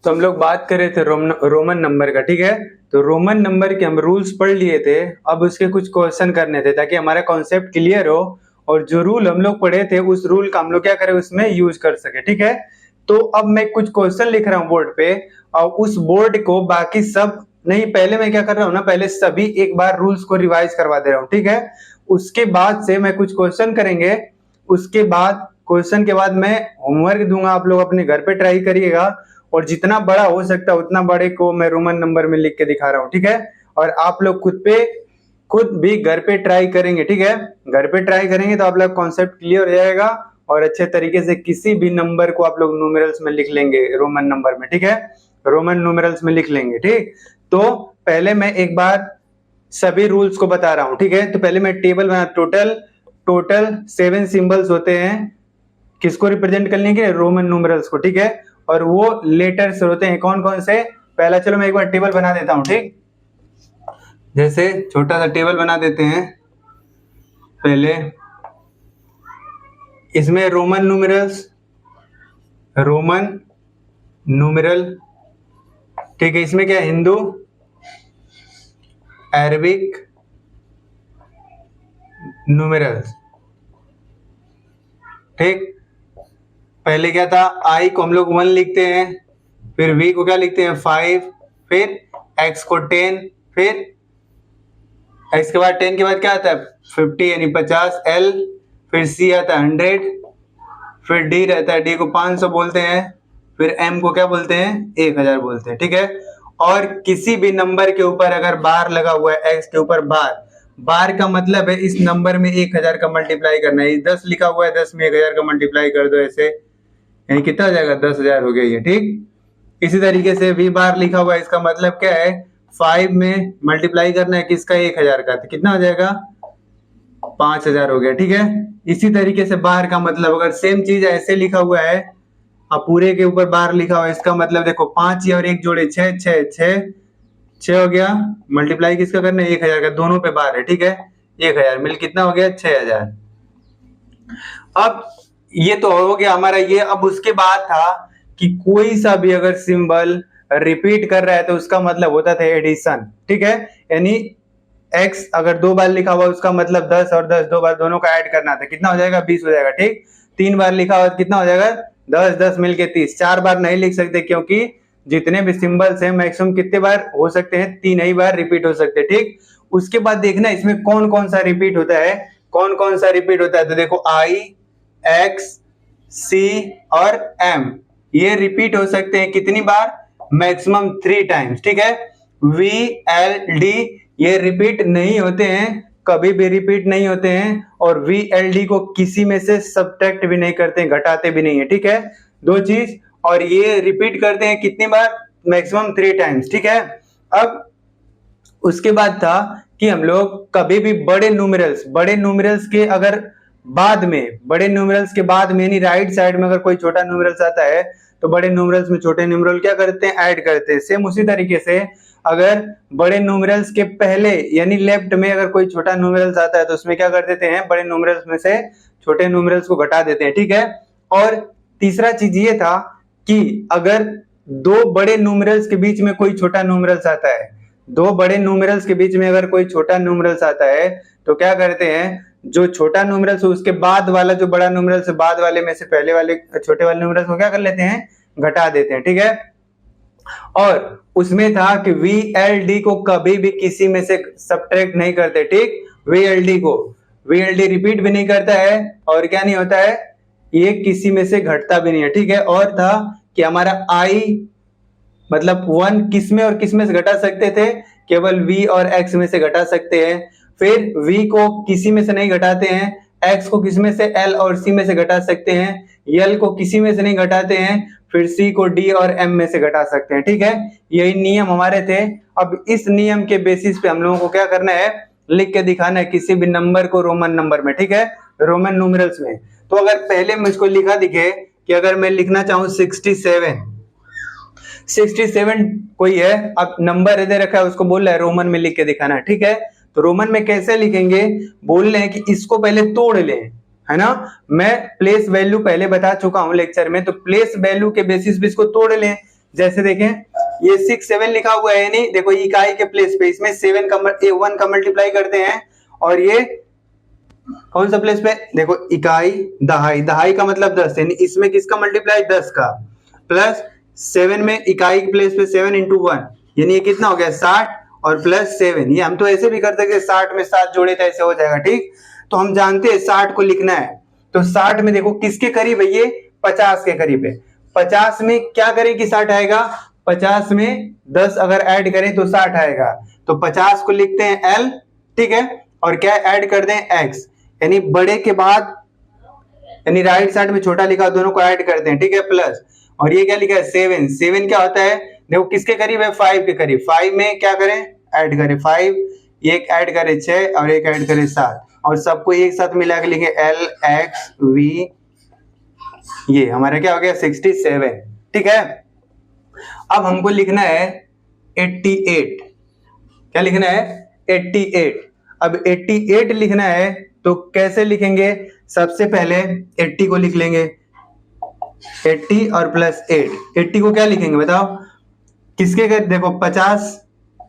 तो हम लोग बात कर रहे थे रोमन नंबर का, ठीक है। तो रोमन नंबर के हम रूल्स पढ़ लिए थे, अब उसके कुछ क्वेश्चन करने थे ताकि हमारा कॉन्सेप्ट क्लियर हो और जो रूल हम लोग पढ़े थे उस रूल का हम लोग क्या करें, उसमें यूज कर सके, ठीक है। तो अब मैं कुछ क्वेश्चन लिख रहा हूँ बोर्ड पे और उस बोर्ड को बाकी सब नहीं, पहले मैं क्या कर रहा हूँ ना, पहले सभी एक बार रूल्स को रिवाइज करवा दे रहा हूँ, ठीक है। उसके बाद से मैं कुछ क्वेश्चन करेंगे, उसके बाद क्वेश्चन के बाद मैं होमवर्क दूंगा, आप लोग अपने घर पे ट्राई करिएगा और जितना बड़ा हो सकता है उतना बड़े को मैं रोमन नंबर में लिख के दिखा रहा हूँ, ठीक है। और आप लोग खुद भी घर पे ट्राई करेंगे, ठीक है। घर पे ट्राई करेंगे तो आप लोग कॉन्सेप्ट क्लियर हो जाएगा और अच्छे तरीके से किसी भी नंबर को आप लोग न्यूमेरल्स में लिख लेंगे रोमन नंबर में, ठीक है। रोमन न्यूमेरल्स में लिख लेंगे, ठीक। तो पहले मैं एक बार सभी रूल्स को बता रहा हूं, ठीक है। तो पहले मैं टेबल बना, टोटल 7 सिंबल्स होते हैं, किसको रिप्रेजेंट करने के, रोमन न्यूमेरल्स को, ठीक है। और वो लेटर्स होते हैं कौन कौन से, पहला चलो मैं एक बार टेबल बना देता हूं, ठीक। जैसे छोटा सा टेबल बना देते हैं पहले, इसमें रोमन न्यूमेरल, ठीक है। इसमें क्या है, हिंदू, अरबिक न्यूमेरल्स, ठीक। पहले क्या था, आई को हम लोग 1 लिखते हैं, फिर वी को क्या लिखते हैं 5, फिर एक्स को 10, फिर एक्स के बाद 10 के बाद क्या आता है 50 यानी 50, एल, फिर सी आता है 100, फिर डी रहता है, डी को 500 बोलते हैं, फिर एम को क्या बोलते हैं 1000 बोलते हैं, ठीक है। और किसी भी नंबर के ऊपर अगर बार लगा हुआ है, एक्स के ऊपर बार का मतलब है इस नंबर में 1000 का मल्टीप्लाई करना है। 10 लिखा हुआ है, 10 में 1000 का मल्टीप्लाई कर दो, ऐसे यानी कितना हो जाएगा 10,000 हो गया ये, ठीक। इसी तरीके से वी बार लिखा हुआ है, इसका मतलब क्या है 5 में मल्टीप्लाई करना है किसका 1000 का, तो कितना हो जाएगा 5000 हो गया, ठीक है। इसी तरीके से बार का मतलब अगर सेम चीज ऐसे लिखा हुआ है, अब पूरे के ऊपर बार लिखा हुआ है, इसका मतलब देखो 5 और 1 जोड़े 6 6 6 6 हो गया, मल्टीप्लाई किसका करना है 1000 का, दोनों पे बार है, ठीक है। 1000 मिल कितना हो गया 6000। अब ये तो हो गया हमारा ये। अब उसके बाद था कि कोई सा भी अगर सिंबल रिपीट कर रहा है तो उसका मतलब होता था एडिशन, ठीक है। यानी x अगर 2 बार लिखा हुआ उसका मतलब 10 और 10 2 बार दोनों का ऐड करना था, कितना हो जाएगा 20 हो जाएगा, ठीक। 3 बार लिखा हुआ कितना हो जाएगा 10 10 मिलके 30। 4 बार नहीं लिख सकते क्योंकि जितने भी सिंबल्स हैं मैक्सिमम कितने बार हो सकते हैं, 3 ही बार रिपीट हो सकते हैं, ठीक। उसके बाद देखना इसमें कौन कौन सा रिपीट होता है, कौन कौन सा रिपीट होता है। तो देखो आई, एक्स, सी और एम ये रिपीट हो सकते हैं कितनी बार, मैक्सिमम 3 टाइम्स, ठीक है। वी, एल, डी ये रिपीट नहीं होते हैं, कभी भी रिपीट नहीं होते हैं, और वी एल डी को किसी में से सब्ट्रैक्ट भी नहीं करते हैं, घटाते भी नहीं है, ठीक है। 2 चीज, और ये रिपीट करते हैं कितनी बार, मैक्सिमम 3 टाइम्स, ठीक है। अब उसके बाद था कि हम लोग कभी भी बड़े न्यूमेरल्स के अगर बाद में, बड़े न्यूमेरल्स के बाद में यानी राइट साइड में अगर कोई छोटा न्यूमेरल्स आता है तो बड़े न्यूमेरल्स में छोटे न्यूमेरल क्या करते हैं, ऐड करते हैं। सेम उसी तरीके से अगर बड़े न्यूमेरल्स के पहले यानी लेफ्ट में अगर कोई छोटा न्यूमेरल्स आता है तो उसमें क्या कर देते हैं, बड़े न्यूमेरल्स में से छोटे न्यूमेरल्स को घटा देते हैं, ठीक है। और तीसरा चीज ये था कि अगर 2 बड़े न्यूमेरल्स के बीच में कोई छोटा न्यूमेरल्स आता है, 2 बड़े न्यूमेरल्स के बीच में अगर कोई छोटा न्यूमेरल्स आता है तो क्या करते हैं, जो छोटा न्यूमेरल्स है उसके बाद वाला जो बड़ा न्यूमेरल्स है, बाद वाले में से पहले वाले छोटे वाले न्यूमेरल्स को क्या कर लेते हैं, घटा देते हैं, ठीक है। और उसमें था कि वी एल डी को कभी भी किसी में से सब्ट्रैक्ट नहीं करते, ठीक। वी एल डी रिपीट भी नहीं करता है और क्या नहीं होता है, ये किसी में से घटता भी नहीं है, ठीक है। और था कि हमारा आई मतलब 1 किस में और किस में से घटा सकते थे, केवल v और x में से घटा सकते हैं। फिर v को किसी में से नहीं घटाते हैं, x को किसी में से l और c में से घटा सकते हैं, l को किसी में से नहीं घटाते हैं, फिर c को d और m में से घटा सकते हैं, ठीक है। यही नियम हमारे थे। अब इस नियम के बेसिस पे हम लोगों को क्या करना है, लिख के दिखाना है किसी भी नंबर को रोमन नंबर में, ठीक है, रोमन न्यूमेरल्स में। तो अगर पहले मुझको लिखा दिखे कि अगर मैं लिखना चाहूं 67 कोई है, अब नंबर दे रखा है उसको बोल रहा है रोमन में लिख के दिखाना है, ठीक है। तो रोमन में कैसे लिखेंगे, बोल रहे हैं कि इसको पहले तोड़ लें, है ना। मैं प्लेस वैल्यू पहले बता चुका हूं लेक्चर में, तो प्लेस वैल्यू के बेसिस पे इसको तोड़ लें जैसे देखें ये 6 7 लिखा हुआ है, यानी देखो इकाई के प्लेस पे इसमें 7 का 1 का मल्टीप्लाई करते हैं, और ये कौन सा प्लेस पे, देखो इकाई दहाई, दहाई का मतलब 10, यानी इसमें किसका मल्टीप्लाई 10 का, प्लस 7 में इकाई के प्लेस पे 7 इंटू 1, यानी ये कितना हो गया 60, और प्लस 7, ये हम तो ऐसे भी कर सकते हैं 60 में 7 जोड़े तो ऐसे हो जाएगा, ठीक। तो हम जानते हैं 60 को लिखना है, तो 60 में देखो किसके करीब है, ये 50 के करीब है। 50 में क्या करें कि 60 आएगा, 50 में 10 अगर ऐड करें तो 60 आएगा, तो 50 को लिखते हैं L, ठीक है, और क्या ऐड कर दें X, यानी बड़े के बाद यानी राइट साइड में छोटा लिखा दोनों को ऐड करते हैं, ठीक है, प्लस, और ये क्या लिखा है 7, 7 क्या होता है, देखो किसके करीब है 5 के करीब, 5 में क्या करें ऐड करें 5, एक ऐड करें 6 और एक ऐड करें 7, और सबको एक साथ मिला के लिखे L X V, ये हमारा क्या हो गया 67, ठीक है। अब हमको लिखना है 88, क्या लिखना है 88। अब 88 लिखना है तो कैसे लिखेंगे, सबसे पहले 80 को लिख लेंगे, 80 और प्लस 8, 80 को क्या लिखेंगे बताओ, किसके कर, देखो 50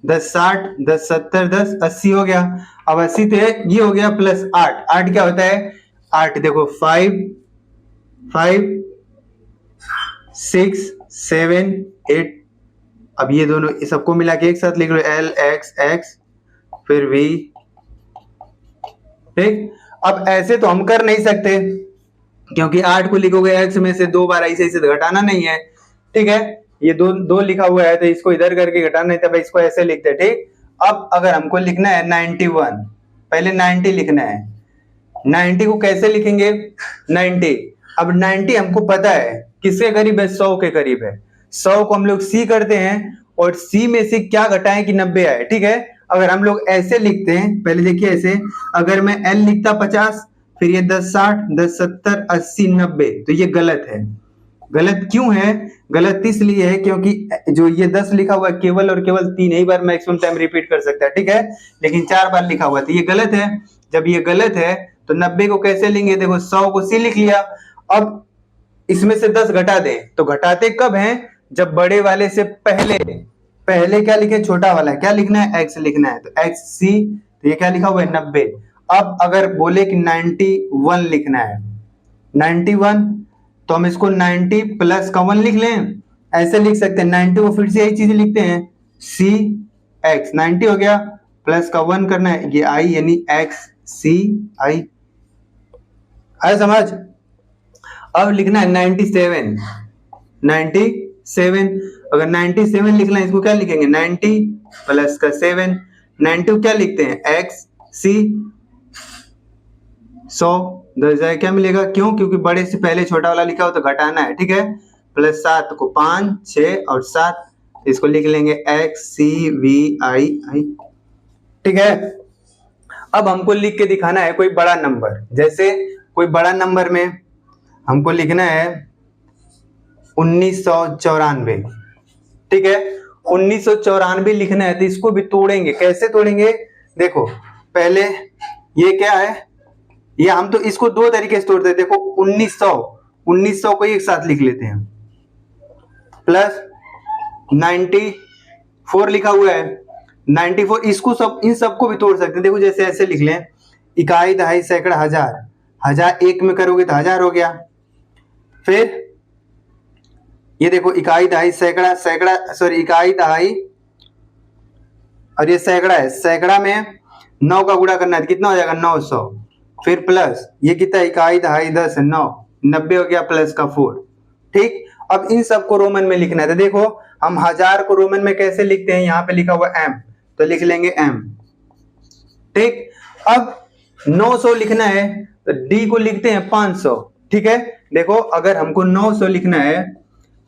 10 60 10 70 10 80 हो गया, अब 80 तो ये हो गया, प्लस 8, 8 क्या होता है 8, देखो 5 5 6 7 8, अब ये दोनों सबको मिला के एक साथ लिख लो L X X फिर V, ठीक। अब ऐसे तो हम कर नहीं सकते क्योंकि 8 को लिखोगे X में से 2 बार ऐसे घटाना नहीं है, ठीक है, ये दो लिखा हुआ है तो इसको इधर करके घटाना नहीं था भाई, इसको ऐसे लिखते हैं, ठीक। अब अगर हमको लिखना है 91, पहले 90 लिखना है, 90 को कैसे लिखेंगे 90, अब 90 हमको पता है किसके करीब है 100 के करीब है, 100 को हम लोग C करते हैं और C में से क्या घटाएं कि 90 आए, ठीक है। अगर हम लोग ऐसे लिखते हैं, पहले देखिए ऐसे, अगर मैं L लिखता 50 फिर ये 10 60 10 70 80 90, तो ये गलत है। गलत क्यों है, गलत इसलिए है क्योंकि जो ये 10 लिखा हुआ है केवल और केवल 3 ही बार मैक्सिमम टाइम रिपीट कर सकता है, ठीक है, लेकिन 4 बार लिखा हुआ है तो ये गलत है। जब ये गलत है तो 90 को कैसे लेंगे, देखो 100 को C लिख लिया, अब इसमें से 10 घटा दें, तो घटाते कब हैं, जब बड़े वाले से पहले पहले क्या लिखे छोटा वाला, क्या लिखना है X लिखना है, तो XC, तो ये क्या लिखा हुआ है 90। अब अगर बोले कि 91 लिखना है, 91, तो हम इसको 90 प्लस का 1 लिख लें, ऐसे लिख सकते हैं, 90 को फिर से यही चीज लिखते हैं C X, 90 हो गया, प्लस का 1 करना है, ये I यानी X C I, आया समझ। अब लिखना है 97, 97, अगर 97 लिखना है इसको क्या लिखेंगे 90 प्लस का 7, 90 क्या लिखते हैं X C 100, 10 क्या मिलेगा, क्यों, क्योंकि बड़े से पहले छोटा वाला लिखा हो तो घटाना है, ठीक है, प्लस 7 को 5 6 और 7, इसको लिख लेंगे X C V I I, ठीक है। अब हमको लिख के दिखाना है कोई बड़ा नंबर, जैसे कोई बड़ा नंबर में हमको लिखना है 1994, ठीक है, 1994 लिखना है तो इसको भी तोड़ेंगे, कैसे तोड़ेंगे, देखो पहले ये क्या है, ये हम तो इसको दो तरीके से तोड़ते हैं, देखो 1900 को एक साथ लिख लेते हैं, प्लस 94 लिखा हुआ है 94, इसको सब इन सबको भी तोड़ सकते हैं, देखो जैसे ऐसे लिख लें, इकाई दहाई सैकड़ा हजार, हजार एक में करोगे तो 1000 हो गया, फिर ये देखो इकाई दहाई सैकड़ा, सैकड़ा सॉरी इकाई दहाई और ये सैकड़ा है, सैकड़ा में 9 का गुणा करना है कितना हो जाएगा 900, फिर प्लस ये कितना इकाई दहाई 10 है 9, 90 हो गया प्लस का 4, ठीक। अब इन सबको रोमन में लिखना है, तो देखो हम हजार को रोमन में कैसे लिखते हैं, यहाँ पे लिखा हुआ M, तो लिख लेंगे M, ठीक। अब 900 लिखना है तो D को लिखते हैं 500, ठीक है, देखो अगर हमको 900 लिखना है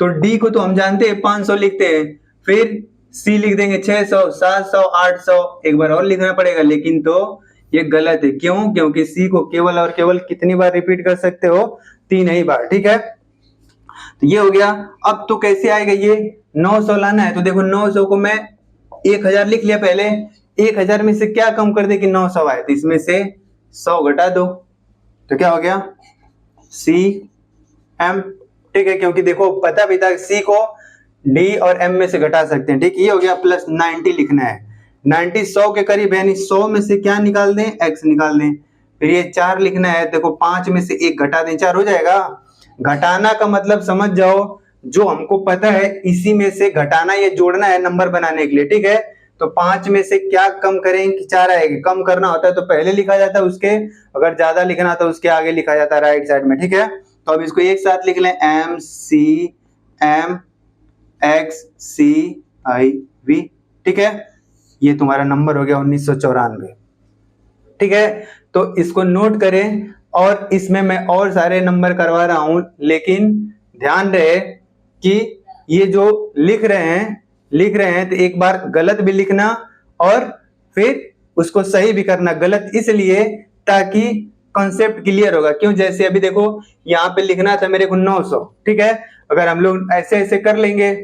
तो D को तो हम जानते हैं 500 लिखते हैं, फिर C लिख देंगे 600 700 800, एक बार और लिखना पड़ेगा, लेकिन तो ये गलत है, क्यों, क्योंकि C को केवल और केवल कितनी बार रिपीट कर सकते हो 3 ही बार, ठीक है, तो ये हो गया। अब तो कैसे आएगा ये 900 लाना है, तो देखो 900 को मैं 1000 लिख लिया, पहले 1000 में से क्या कम कर दे कि 900 आए, तो इसमें से 100 घटा दो, तो क्या हो गया C M, ठीक है, क्योंकि देखो पता भी था C को डी और एम में से घटा सकते हैं, ठीक। ये हो गया प्लस 90 लिखना है, 90 100 के करीब है, यानी 100 में से क्या निकाल दें, एक्स निकाल दें। फिर ये 4 लिखना है, देखो 5 में से 1 घटा दें, 4 हो जाएगा। घटाना का मतलब समझ जाओ, जो हमको पता है इसी में से घटाना, ये जोड़ना है नंबर बनाने के लिए, ठीक है। तो 5 में से क्या कम करें कि 4 आएगी, कम करना होता है तो पहले लिखा जाता है उसके, अगर ज्यादा लिखना तो उसके आगे लिखा जाता है राइट साइड में, ठीक है। तो अब इसको एक साथ लिख लें, M C M X C I V, ठीक है। ये तुम्हारा नंबर हो गया 1994, ठीक है। तो इसको नोट करें, और इसमें मैं और सारे नंबर करवा रहा हूं, लेकिन ध्यान रहे कि ये जो लिख रहे हैं तो एक बार गलत भी लिखना और फिर उसको सही भी करना। गलत इसलिए ताकि कॉन्सेप्ट क्लियर होगा, क्यों, जैसे अभी देखो यहाँ पे लिखना था मेरे को 900, ठीक है। अगर हम लोग ऐसे ऐसे कर लेंगे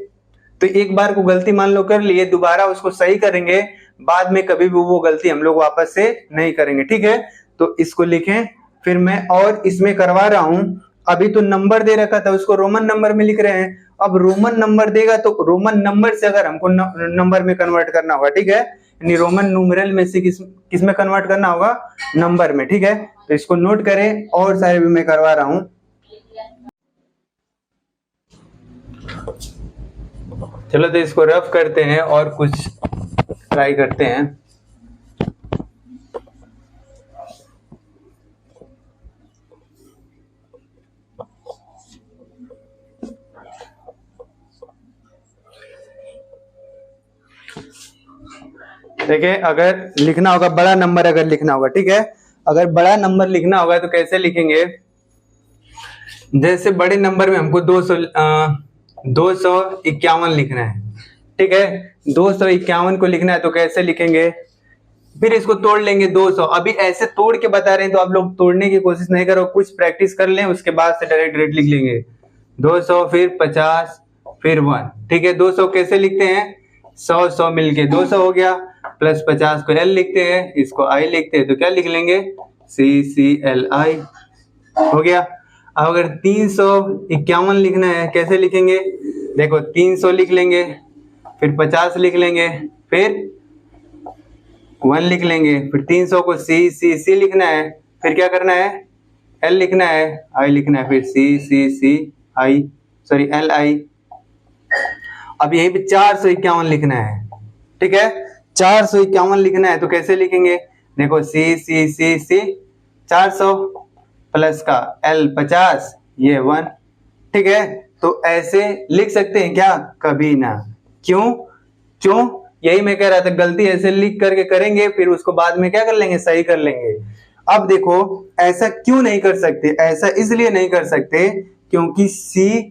तो एक बार को गलती मान लो कर लिए, दोबारा उसको सही करेंगे, बाद में कभी भी वो गलती हम लोग वापस से नहीं करेंगे, ठीक है। तो इसको लिखें, फिर मैं और इसमें करवा रहा हूं। अभी तो नंबर दे रखा था, उसको रोमन नंबर में लिख रहे हैं। अब रोमन नंबर देगा तो रोमन नंबर से अगर हमको नंबर में कन्वर्ट करना होगा, ठीक है, यानी रोमन न्यूमेरल में से किस में कन्वर्ट करना होगा, नंबर में, ठीक है। तो इसको नोट करें, और सारे भी मैं करवा रहा हूं। चलो तो इसको रफ करते हैं और कुछ ट्राई करते हैं। देखिए, अगर लिखना होगा बड़ा नंबर, अगर लिखना होगा, ठीक है, अगर बड़ा नंबर लिखना होगा तो कैसे लिखेंगे, जैसे बड़े नंबर में हमको 251 लिखना है, ठीक है। 251 को लिखना है तो कैसे लिखेंगे, फिर इसको तोड़ लेंगे 200। अभी ऐसे तोड़ के बता रहे हैं तो आप लोग तोड़ने की कोशिश नहीं करो, कुछ प्रैक्टिस कर लें, उसके बाद से डायरेक्ट लिख लेंगे 200, फिर 50, फिर 1, ठीक है। 200 कैसे लिखते हैं, 100 मिलके 200 हो गया, प्लस 50 को एल लिखते हैं, इसको आई लिखते हैं, तो क्या लिख लेंगे, CCLI हो गया। अब अगर 351 लिखना है कैसे लिखेंगे, देखो 300 लिख लेंगे, फिर 50 लिख लेंगे, फिर 1 लिख लेंगे, फिर 300 को C लिखना है, फिर क्या करना है, L लिखना है, I लिखना है, फिर LI। अब यहीं पे 451 लिखना है, ठीक है। 451 लिखना है तो कैसे लिखेंगे, देखो C 400 प्लस का L 50, ये 1, ठीक है। तो ऐसे लिख सकते हैं क्या, कभी ना। क्यों यही मैं कह रहा था, गलती ऐसे लिख करके करेंगे, फिर उसको बाद में क्या कर लेंगे, सही कर लेंगे। अब देखो ऐसा क्यों नहीं कर सकते, ऐसा इसलिए नहीं कर सकते क्योंकि C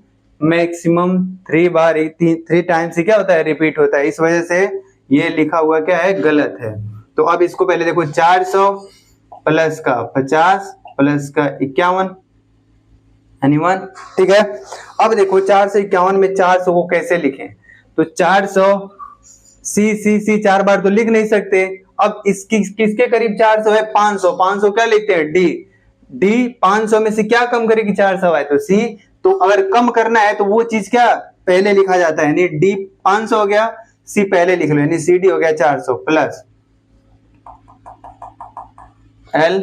मैक्सिमम 3 टाइम्स ही क्या होता है, रिपीट होता है, इस वजह से ये लिखा हुआ क्या है, गलत है। तो अब इसको पहले देखो, 400 प्लस का 50 प्लस का 51 यानी 1, ठीक है। अब देखो 451 में 400 को कैसे लिखें, तो 400 C 4 बार तो लिख नहीं सकते। अब किसके करीब 400 है, 500 क्या लिखते हैं, D 500 में से क्या कम करेगी, 400 है तो C। तो अगर कम करना है तो वो चीज क्या पहले लिखा जाता है, यानी D 500 हो गया, C पहले लिख लो, यानी CD हो गया 400 प्लस L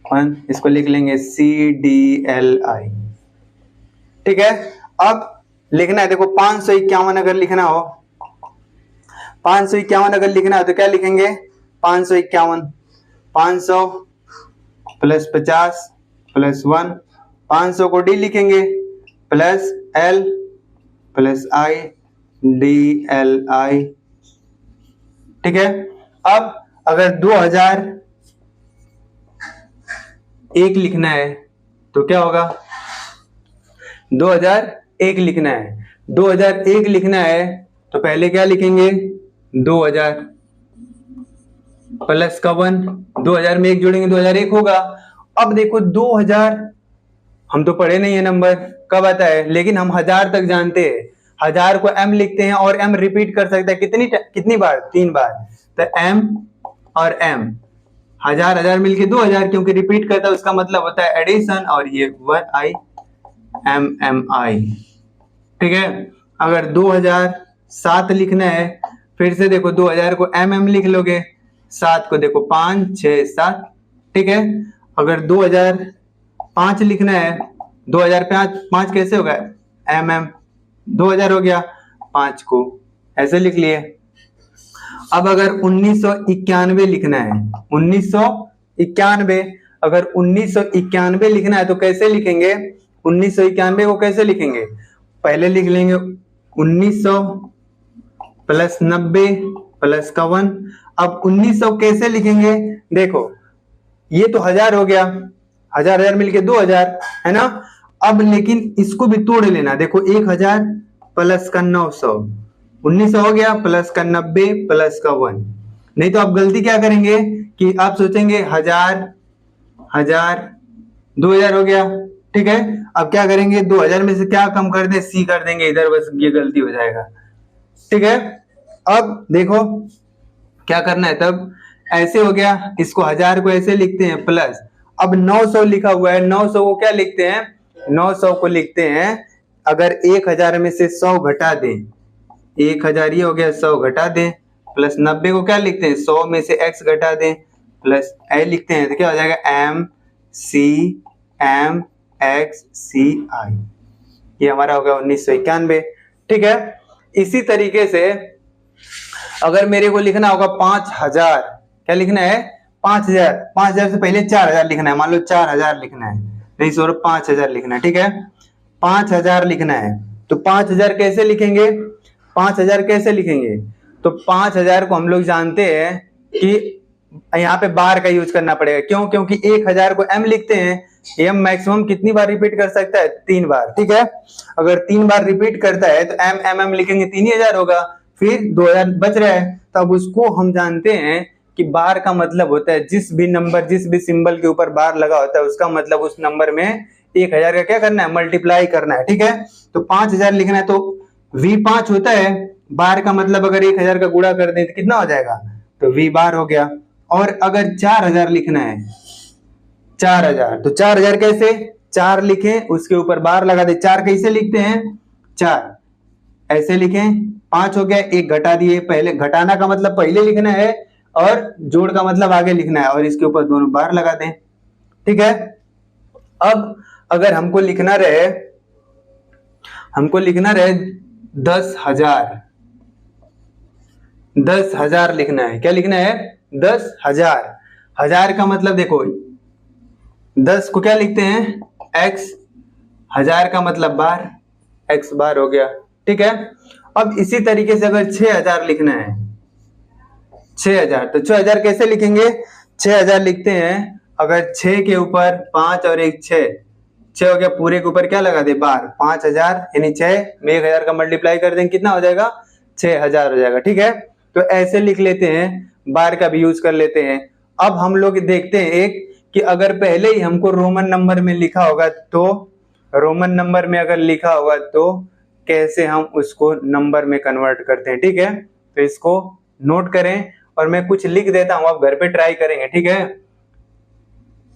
1, इसको लिख लेंगे CDLI, ठीक है। अब लिखना है, देखो 551 अगर लिखना हो, 551 अगर लिखना है तो क्या लिखेंगे, 551 500 प्लस 50 प्लस 1, 500 को D लिखेंगे, plus L plus I DLI, ठीक है। अब अगर 2001 लिखना है तो क्या होगा, 2001 लिखना है, 2001 लिखना है तो पहले क्या लिखेंगे, 2000 प्लस का 1, 2000 में 1 जोड़ेंगे 2001 होगा। अब देखो 2000 हम तो पढ़े नहीं है नंबर, कब आता है, लेकिन हम 1000 तक जानते हैं। 1000 को M लिखते हैं और M रिपीट कर सकता है कितनी बार, 3 बार। तो M और M 1000 मिलके 2000, क्योंकि रिपीट करता है उसका मतलब होता है एडिशन, और ये 1I MMI, ठीक है। अगर 2007 लिखना है, फिर से देखो 2000 को mm लिख लोगे, 7 को देखो 5 6 7, ठीक है। अगर 2005 लिखना है, 2005 कैसे होगा, mm, 2000 हो गया, 5 को ऐसे लिख लिए। अब अगर 1991 लिखना है, 1991, अगर 1991 लिखना है तो कैसे लिखेंगे, 1991 को कैसे लिखेंगे, पहले लिख लेंगे 1900 प्लस 90 प्लस 51। अब 1900 कैसे लिखेंगे, देखो ये तो 1000 हो गया, 1000 मिलके 2000 है ना। अब लेकिन इसको भी तोड़ लेना, देखो 1000 प्लस का 900, 1900 हो गया, प्लस का 90 प्लस का 1। नहीं तो आप गलती क्या करेंगे कि आप सोचेंगे 1000 2000 हो गया, ठीक है। अब क्या करेंगे, 2000 में से क्या कम कर दें, सी कर देंगे इधर, बस ये गलती हो जाएगा, ठीक है। अब देखो क्या करना है, तब ऐसे हो गया, इसको 1000 को ऐसे लिखते हैं प्लस, अब 900 लिखा हुआ है, 900 को क्या लिखते हैं, 900 को लिखते हैं, अगर 1000 में से 100 घटा दें, 1000 ये हो गया, 100 घटा दें, प्लस 90 को क्या लिखते हैं, 100 में से x घटा दें, प्लस a लिखते हैं, तो क्या हो जाएगा, m c m x c i, ये हमारा हो गया 1991, ठीक है। इसी तरीके से अगर मेरे को लिखना होगा 5000, क्या लिखना है, 5000 से पहले 4000 लिखना है, मान लो 4000 लिखना है, नहीं सो 5000 लिखना है, ठीक है। 5000 लिखना है तो 5000 कैसे लिखेंगे, 5000 कैसे लिखेंगे, तो 5000 को हम लोग जानते हैं कि यहाँ पे बार का यूज करना पड़ेगा, क्यों, क्योंकि 1000 को m लिखते हैं, m मैक्सिमम कितनी बार रिपीट कर सकता है, 3 बार, ठीक है। अगर 3 बार रिपीट करता है तो m लिखेंगे 3000 होगा, फिर 2000 बच रहा है, तब उसको हम जानते हैं कि बार का मतलब होता है जिस भी नंबर, जिस भी सिंबल के ऊपर बार लगा होता है उसका मतलब उस नंबर में 1000 का क्या करना है, मल्टीप्लाई करना है, ठीक है। तो 5000 लिखना है तो V5 होता है, बार का मतलब अगर 1000 का गुणा कर दें तो कितना हो जाएगा, तो V बार हो गया। और अगर 4000 लिखना है, 4000, तो 4000 कैसे, 4 लिखें उसके ऊपर बार लगा दे, 4 कैसे लिखते हैं, 4 ऐसे लिखें, 5 हो गया, 1 घटा दिए, पहले घटाना का मतलब पहले लिखना है और जोड़ का मतलब आगे लिखना है, और इसके ऊपर दोनों बार लगा दें, ठीक है। अब अगर हमको लिखना रहे 10,000 लिखना है, क्या लिखना है, 10,000, 1000 का मतलब देखो 10 को क्या लिखते हैं, x, 1000 का मतलब बार, x बार हो गया, ठीक है। अब इसी तरीके से अगर 6000 लिखना है, 6000, तो 6000 कैसे लिखेंगे, 6000 लिखते हैं, अगर 6 के ऊपर 5 और 1 6 हो गया, पूरे के ऊपर क्या लगा दे, बार, 5000 यानी 6 में 1000 का मल्टीप्लाई कर देंगे, कितना हो जाएगा, 6000 हो जाएगा, ठीक है। तो ऐसे लिख लेते हैं, बार का भी यूज कर लेते हैं। अब हम लोग देखते हैं एक कि अगर पहले ही हमको रोमन नंबर में लिखा होगा, तो रोमन नंबर में अगर लिखा होगा तो कैसे हम उसको नंबर में कन्वर्ट करते हैं, ठीक है। तो इसको नोट करें और मैं कुछ लिख देता हूं, आप घर पे ट्राई करेंगे, ठीक है।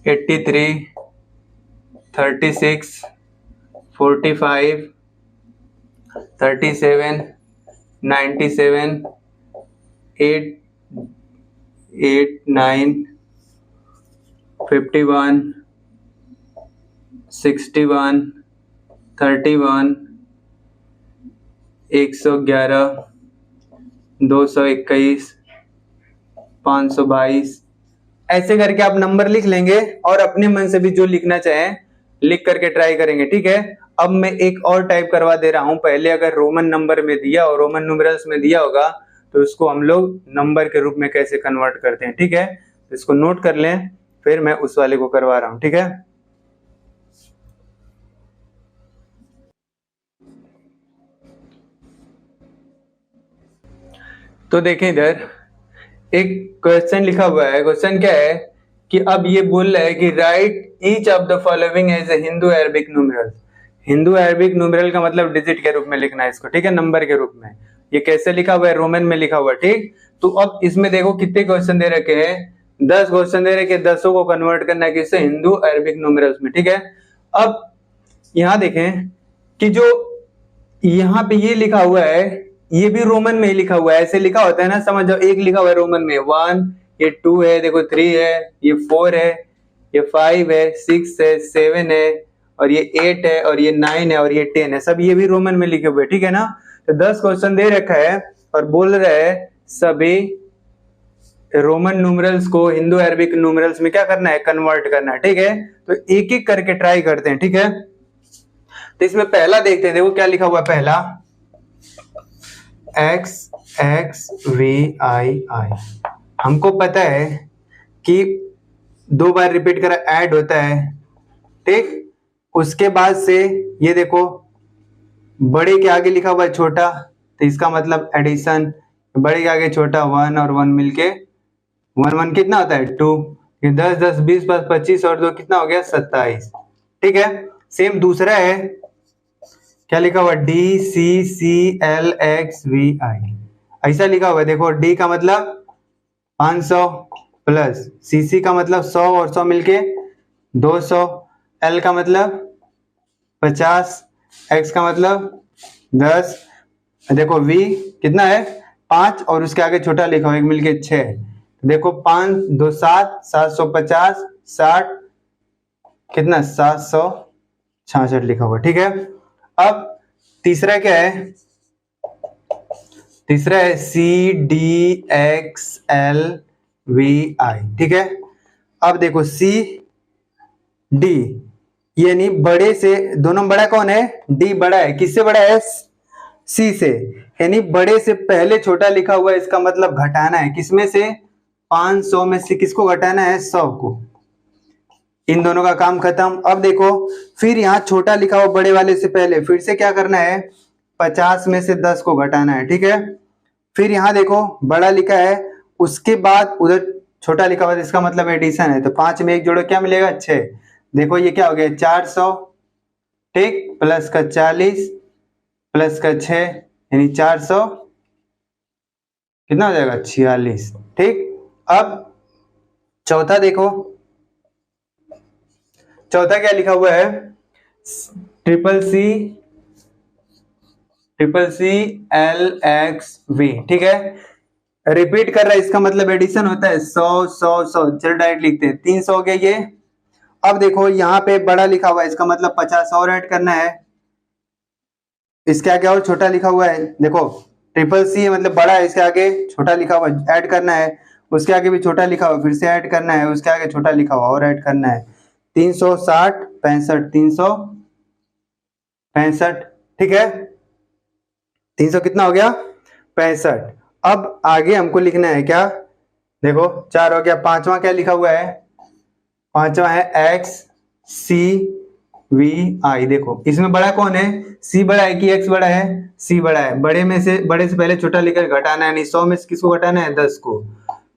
83 36 45 37 97 8 9 51 61 31 111 221 522, ऐसे करके आप नंबर लिख लेंगे और अपने मन से भी जो लिखना चाहें लिख करके ट्राई करेंगे, ठीक है। अब मैं एक और टाइप करवा दे रहा हूं, पहले अगर रोमन नंबर में दिया और रोमन न्यूमेरल्स में दिया होगा तो उसको हम लोग नंबर के रूप में कैसे कन्वर्ट करते हैं, ठीक है। इसको नोट कर लें, फिर मैं उस वाले को करवा रहा हूं, ठीक है। तो देखें इधर एक क्वेश्चन लिखा हुआ है, क्वेश्चन क्या है कि अब ये बोल रहा है कि write each of the following as a Hindu Arabic numeral. Hindu Arabic numeral का मतलब डिजिट के रूप में लिखना है इसको, ठीक है, नंबर के रूप में। ये कैसे लिखा हुआ है, रोमन में लिखा हुआ है, ठीक। तो अब इसमें देखो कितने क्वेश्चन दे रखे हैं, 10 क्वेश्चन दे रखे, 10 को कन्वर्ट करना है किससे, हिंदू अरबिक न्यूमेरल्स में, ठीक है। अब यहां देखें कि जो यहाँ पे ये लिखा हुआ है, ये भी रोमन में ही लिखा हुआ है, ऐसे लिखा होता है ना, समझ जाओ। एक लिखा हुआ है रोमन में 1, ये 2 है, देखो 3 है, ये 4 है, ये 5 है, 6 है, 7 है, और ये 8 है, और ये 9 है, और ये 10 है, सब ये भी रोमन में लिखे हुए, ठीक है ना। तो 10 क्वेश्चन दे रखा है और बोल रहा है सभी रोमन न्यूमरल्स को हिंदू अरबिक न्यूमरल्स में क्या करना है, कन्वर्ट करना है, ठीक है। तो एक एक करके ट्राई करते हैं, ठीक है। तो इसमें पहला देखते हैं, देखो क्या लिखा हुआ है पहला, x x v i i। हमको पता है कि 2 बार रिपीट करा ऐड होता है, ठीक। उसके बाद से ये देखो बड़े के आगे लिखा हुआ है छोटा, तो इसका मतलब एडिशन, बड़े के आगे छोटा 1 और 1 मिलके 1 1 कितना होता है 2, ये 10 10 20 25 और 2 कितना हो गया 27, ठीक है। सेम दूसरा है, क्या लिखा हुआ D C C L X V I, ऐसा लिखा हुआ है, देखो डी का मतलब 500 प्लस सी का मतलब 100 और 100 मिलके 200, एल का मतलब 50, एक्स का मतलब 10, देखो वी कितना है 5 और उसके आगे छोटा लिखा हुआ है मिलके 6, देखो 5 2 7 750 60 कितना 766 लिखा हुआ, ठीक है। अब तीसरा क्या है, तीसरा है C D X L V I, ठीक है। अब देखो सी डी, यानी बड़े से दोनों बड़ा कौन है, डी बड़ा है, किससे बड़ा है, सी से, यानी बड़े से पहले छोटा लिखा हुआ है, इसका मतलब घटाना है, किसमें से 500 में से किसको घटाना है 100 को, इन दोनों का काम खत्म। अब देखो फिर यहाँ छोटा लिखा हुआ बड़े वाले से पहले, फिर से क्या करना है 50 में से 10 को घटाना है, ठीक है। फिर यहाँ देखो बड़ा लिखा है, उसके बाद उधर छोटा लिखा हुआ है, इसका मतलब एडिशन है, तो 5 में 1 जोड़ो क्या मिलेगा 6, देखो ये क्या हो गया 400, ठीक, प्लस का 40 प्लस का 6 यानी 400 कितना हो जाएगा 46, ठीक। अब चौथा देखो, चौथा क्या लिखा हुआ है, triple C L X V, ठीक है। रिपीट कर रहा है, इसका मतलब एडिशन होता है 100 100 100, चलो डायरेक्ट लिखते हैं 300 हो गया ये। अब देखो यहाँ पे बड़ा लिखा हुआ है, इसका मतलब 50 और ऐड करना है, इसके आगे और छोटा लिखा हुआ है, देखो ट्रिपल सी मतलब बड़ा है, इसके आगे छोटा लिखा हुआ ऐड करना है, उसके आगे भी छोटा लिखा हुआ फिर से ऐड करना है, उसके आगे छोटा लिखा हुआ और ऐड करना है, 360 65 365, ठीक है। 300 कितना हो गया 65। अब आगे हमको लिखना है क्या, देखो 4 हो गया, पांचवा क्या लिखा हुआ है, पांचवा है एक्स सी वी आई, देखो इसमें बड़ा कौन है, सी बड़ा है कि एक्स बड़ा है, सी बड़ा है, बड़े से पहले छोटा लिखकर घटाना है, यानी 100 में से किसको घटाना है 10 को,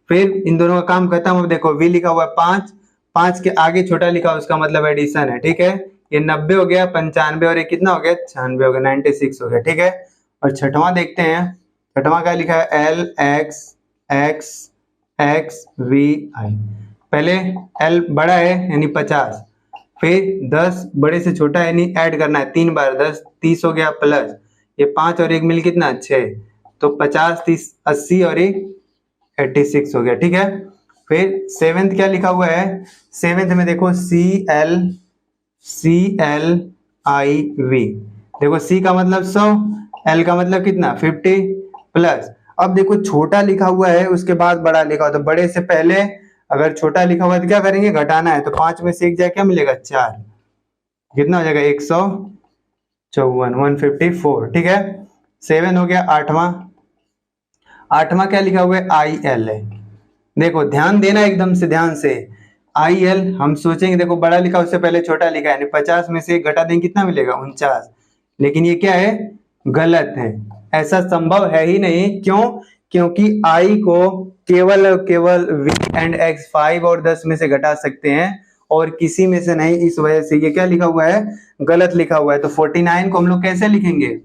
फिर इन दोनों का काम खत्म। अब देखो वी लिखा हुआ है 5, 5 के आगे छोटा लिखा हुआ उसका मतलब एडिशन है, ठीक है। ये 90 हो गया, 95 और ये कितना हो गया 96 हो गया, 96 हो गया, ठीक है। और छठवां देखते हैं, छठवां क्या लिखा है L X X X V I, पहले एल बड़ा है यानी 50, फिर 10 बड़े से छोटा है यानी ऐड करना है 3 बार, 10 30 हो गया, प्लस ये 5 और 1 मिल कितना 6, तो 50 30 80 और 1 86 हो गया, ठीक है। फिर सेवेंथ क्या लिखा हुआ है, सेवेंथ में देखो सी एल आई वी, देखो सी का मतलब 100, एल का मतलब कितना 50, प्लस अब देखो छोटा लिखा हुआ है उसके बाद बड़ा लिखा हुआ, तो बड़े से पहले अगर छोटा लिखा हुआ है तो क्या करेंगे घटाना है, तो 5 में से 1 जाए क्या मिलेगा 4, कितना हो जाएगा 154 154, ठीक है। 7 हो गया। आठवां क्या लिखा हुआ है आई एल है, देखो ध्यान देना एकदम से ध्यान से, आई एल हम सोचेंगे देखो बड़ा लिखा उससे पहले छोटा लिखा है, 50 में से 1 घटा देंगे कितना मिलेगा 49, लेकिन ये क्या है गलत है, ऐसा संभव है ही नहीं, क्यों, क्योंकि आई को केवल और केवल वी एंड एक्स 5 और 10 में से घटा सकते हैं और किसी में से नहीं, इस वजह से ये क्या लिखा हुआ है गलत लिखा हुआ है। तो 49 को हम लोग कैसे लिखेंगे,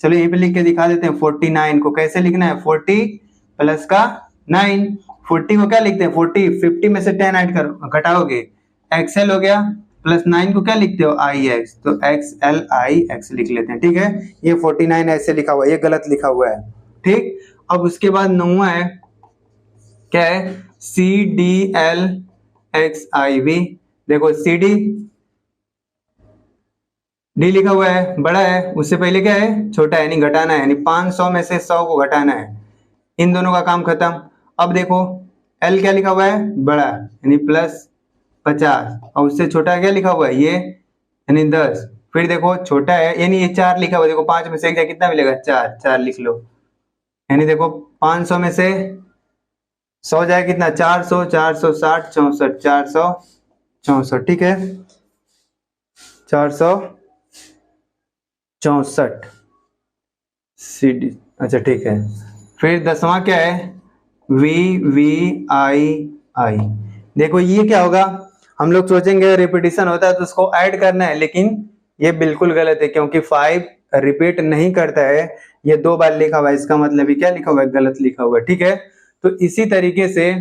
चलो यहीं पे लिख के दिखा देते हैं, 49 को कैसे लिखना है 40 प्लस का 9, 40 को क्या लिखते हैं 40, 50 में से 10 ऐड कर घटाओगे, एक्सएल हो गया प्लस 9 को क्या लिखते हो आई एक्स, तो एक्स एल आई एक्स लिख लेते हैं, ठीक है। ये 49 ऐसे लिखा हुआ है, ये गलत लिखा हुआ है, ठीक। अब उसके बाद 9वां है, क्या है, C D L X I V. देखो सी डी डी लिखा हुआ है, बड़ा है, उससे पहले क्या है, छोटा है, यानी घटाना है, यानी 500 में से 100 को घटाना है। इन दोनों का काम खत्म। अब देखो एल क्या लिखा हुआ है, बड़ा, यानी प्लस 50, और उससे छोटा क्या लिखा हुआ है, ये यानी 10। फिर देखो छोटा है, यानी ये 4 लिखा हुआ है, देखो 5 में से 1 जाए कितना मिलेगा, 4, 4 लिख लो। यानी देखो 500 में से 100 जाए कितना, 400, 460, 64, 464, ठीक है, 464 सी डी, अच्छा ठीक है। फिर 10वां क्या है, वी वी आई आई। देखो ये क्या होगा, हम लोग सोचेंगे रिपीटिशन होता है तो उसको ऐड करना है, लेकिन ये बिल्कुल गलत है, क्योंकि 5 रिपीट नहीं करता है, ये 2 बार लिखा हुआ है, इसका मतलब ये क्या लिखा हुआ है, गलत लिखा हुआ है, ठीक है। तो इसी तरीके से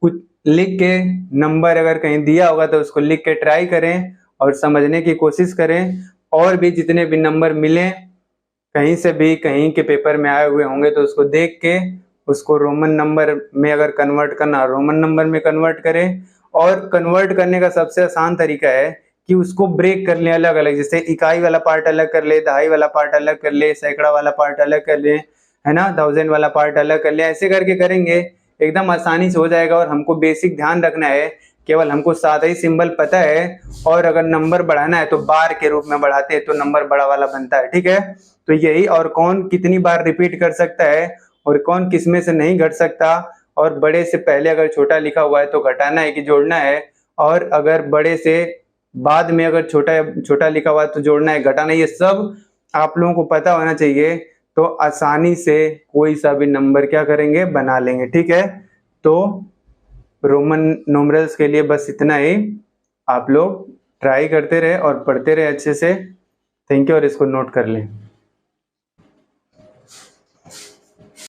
कुछ लिख के, नंबर अगर कहीं दिया होगा तो उसको लिख के ट्राई करें और समझने की कोशिश करें, और भी जितने भी नंबर मिले कहीं से भी, कहीं के पेपर में आए हुए होंगे तो उसको देख के उसको रोमन नंबर में अगर कन्वर्ट करना, रोमन नंबर में कन्वर्ट करें। और कन्वर्ट करने का सबसे आसान तरीका है कि उसको ब्रेक कर लें अलग अलग, जैसे इकाई वाला पार्ट अलग कर ले, दहाई वाला पार्ट अलग कर ले, सैकड़ा वाला पार्ट अलग कर ले, है ना, 1000 वाला पार्ट अलग कर ले। ऐसे करके करेंगे एकदम आसानी से हो जाएगा। और हमको बेसिक ध्यान रखना है, केवल हमको सादा ही सिंबल पता है, और अगर नंबर बढ़ाना है तो बार के रूप में बढ़ाते हैं तो नंबर बड़ा वाला बनता है, ठीक है। तो यही, और कौन कितनी बार रिपीट कर सकता है और कौन किसमें से नहीं घट सकता, और बड़े से पहले अगर छोटा लिखा हुआ है तो घटाना है कि जोड़ना है, और अगर बड़े से बाद में अगर छोटा लिखा हुआ है तो जोड़ना है, घटाना है, ये सब आप लोगों को पता होना चाहिए। तो आसानी से कोई सा भी नंबर क्या करेंगे, बना लेंगे, ठीक है। तो रोमन न्यूमरल्स के लिए बस इतना ही, आप लोग ट्राई करते रहे और पढ़ते रहे अच्छे से। थैंक यू, और इसको नोट कर लें।